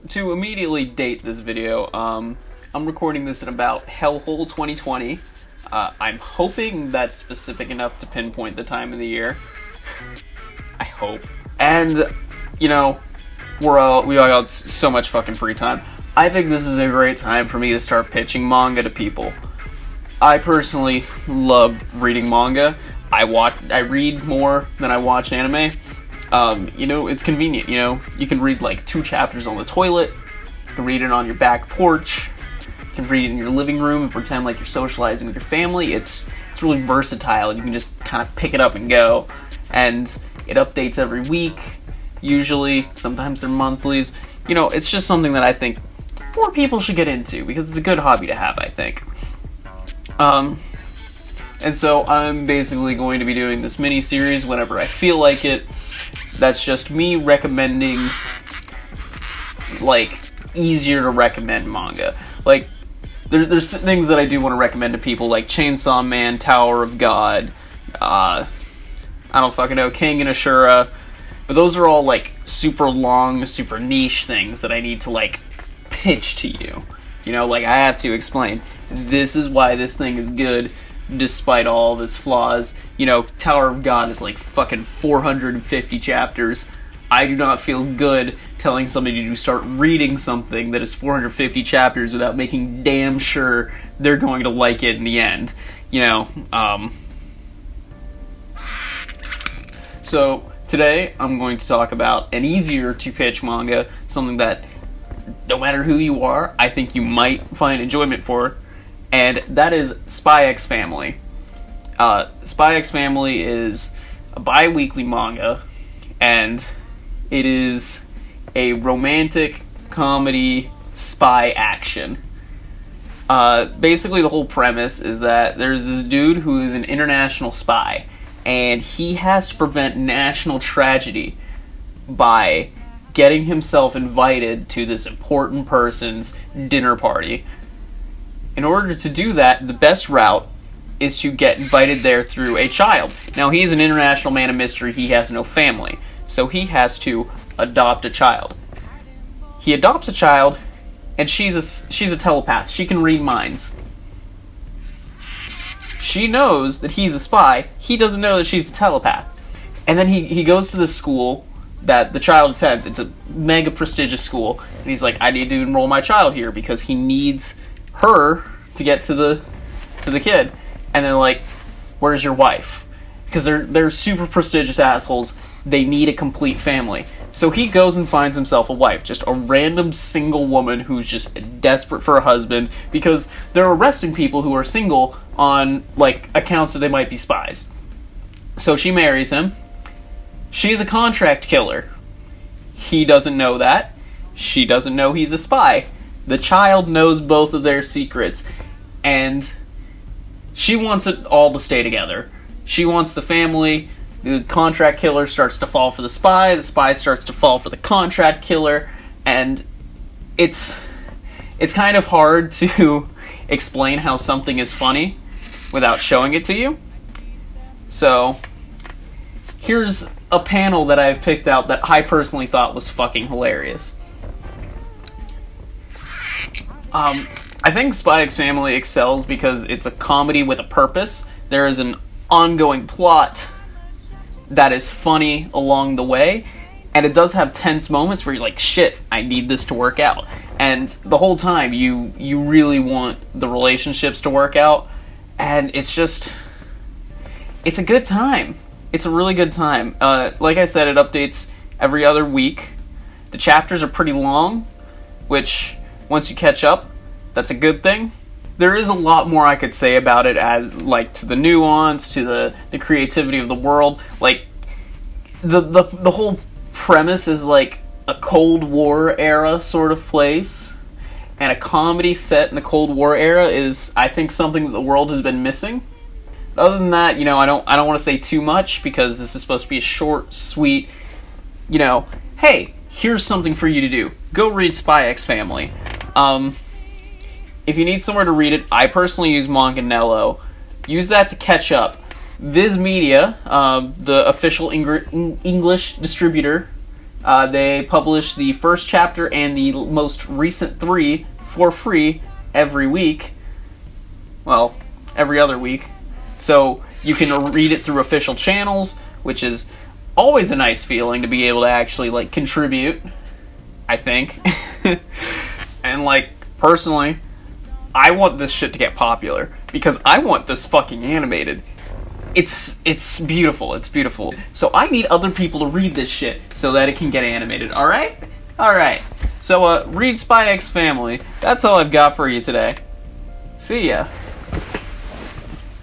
To immediately date this video, I'm recording this in about Hellhole 2020. I'm hoping that's specific enough to pinpoint the time of the year. I hope. And, you know, we all got so much fucking free time. I think this is a great time for me to start pitching manga to people. I personally love reading manga. I read more than I watch anime. It's convenient, you can read like 2 chapters on the toilet, you can read it on your back porch, you can read it in your living room and pretend like you're socializing with your family. It's really versatile, you can just kind of pick it up and go, and it updates every week, usually, sometimes they're monthlies. It's just something that I think more people should get into, because it's a good hobby to have, I think. And so I'm basically going to be doing this mini-series whenever I feel like it. That's just me recommending, easier to recommend manga. There's things that I do want to recommend to people, like Chainsaw Man, Tower of God, I don't fucking know, King and Ashura, but those are all, super long, super niche things that I need to, pitch to you. I have to explain, this is why this thing is good, despite all of its flaws. Tower of God is fucking 450 chapters. I do not feel good telling somebody to start reading something that is 450 chapters without making damn sure they're going to like it in the end. So today I'm going to talk about an easier to pitch manga, something that no matter who you are, I think you might find enjoyment for. And that is Spy X Family. Spy X Family is a bi-weekly manga, and it is a romantic comedy spy action. Basically, the whole premise is that there's this dude who is an international spy, and he has to prevent national tragedy by getting himself invited to this important person's dinner party. In order to do that, the best route is to get invited there through a child. Now, he's an international man of mystery, he has no family, so he has to adopt a child. He adopts a child, and she's a telepath. She can read minds. She knows that he's a spy, he doesn't know that she's a telepath. And then he goes to the school that the child attends. It's a mega prestigious school, and he's like, I need to enroll my child here, because he needs her to get to the kid. And they're like, where's your wife? Because they're super prestigious assholes. They need a complete family. So he goes and finds himself a wife, just a random single woman who's just desperate for a husband, because they're arresting people who are single on accounts that they might be spies. So she marries him. She's a contract killer. He doesn't know that. She doesn't know he's a spy. The child knows both of their secrets, and she wants it all to stay together. She wants the family. The contract killer starts to fall for the spy starts to fall for the contract killer, and it's kind of hard to explain how something is funny without showing it to you. So, here's a panel that I've picked out that I personally thought was fucking hilarious. I think Spy X Family excels because it's a comedy with a purpose. There is an ongoing plot that is funny along the way, and it does have tense moments where you're like, shit, I need this to work out. And the whole time, you really want the relationships to work out, and it's a good time. It's a really good time. Like I said, it updates every other week. The chapters are pretty long, which, once you catch up, that's a good thing. There is a lot more I could say about it, as to the nuance, to the creativity of the world. The whole premise is a Cold War era sort of place, and a comedy set in the Cold War era is, I think, something that the world has been missing. Other than that, I don't want to say too much, because this is supposed to be a short, sweet, hey, here's something for you to do. Go read Spy X Family. If you need somewhere to read it, I personally use Manganello. Use that to catch up. Viz Media, the official English distributor, They publish the first chapter and the most recent 3 for free every week. Well, every other week. So you can read it through official channels, which is always a nice feeling to be able to actually, like, contribute, I think. And, like, personally, I want this shit to get popular, because I want this fucking animated. It's beautiful, it's beautiful. So I need other people to read this shit so that it can get animated, alright? Alright. So, read Spy X Family. That's all I've got for you today. See ya.